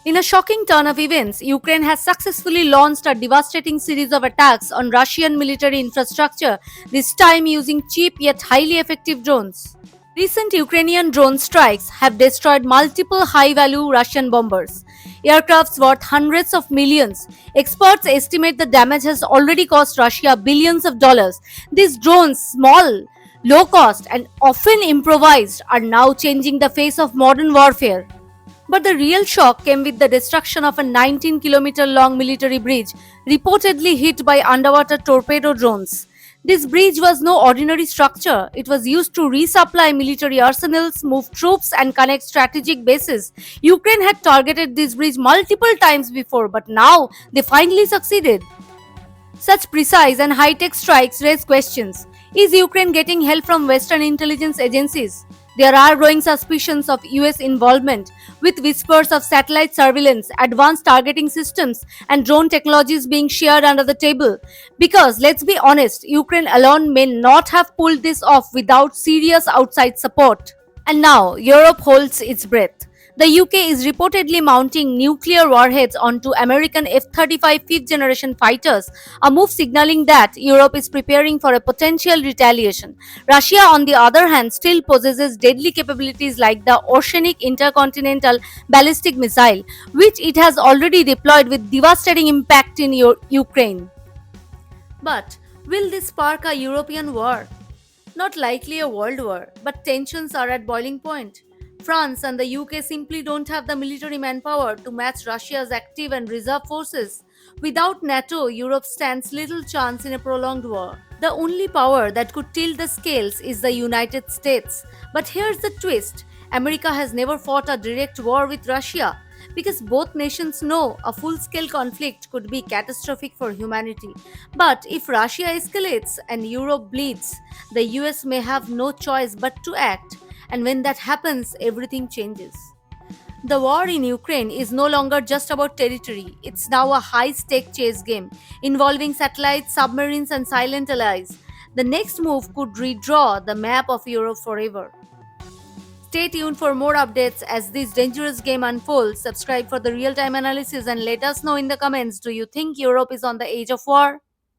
In a shocking turn of events, Ukraine has successfully launched a devastating series of attacks on Russian military infrastructure, this time using cheap yet highly effective drones. Recent Ukrainian drone strikes have destroyed multiple high value Russian bombers. Aircrafts worth hundreds of millions. Experts estimate the damage has already cost Russia billions of dollars. These drones, small, low cost, and often improvised, are now changing the face of modern warfare. But the real shock came with the destruction of a 19-kilometer long military bridge, reportedly hit by underwater torpedo drones. This bridge was no ordinary structure. It was used to resupply military arsenals, move troops, and connect strategic bases. Ukraine had targeted this bridge multiple times before, but now they finally succeeded. Such precise and high tech strikes raise questions. Is Ukraine getting help from Western intelligence agencies? There are growing suspicions of US involvement, with whispers of satellite surveillance, advanced targeting systems, and drone technologies being shared under the table. Because, let's be honest, Ukraine alone may not have pulled this off without serious outside support. And now, Europe holds its breath. The UK is reportedly mounting nuclear warheads onto American F 35 fifth generation fighters, a move signaling that Europe is preparing for a potential retaliation. Russia, on the other hand, still possesses deadly capabilities like the oceanic intercontinental ballistic missile, which it has already deployed with devastating impact in Ukraine. But will this spark a European war? Not likely a world war, but tensions are at boiling point. France and the UK simply don't have the military manpower to match Russia's active and reserve forces. Without NATO, Europe stands little chance in a prolonged war. The only power that could tilt the scales is the United States. But here's the twist: America has never fought a direct war with Russia because both nations know a full scale conflict could be catastrophic for humanity. But if Russia escalates and Europe bleeds, the US may have no choice but to act, and when that happens, everything changes. The war in Ukraine is no longer just about territory, it's now a high stake chase game involving satellites, submarines, and silent allies. The next move could redraw the map of Europe forever. Stay tuned for more updates as this dangerous game unfolds. Subscribe for the real time analysis and let us know in the comments, do you think Europe is on the edge of war?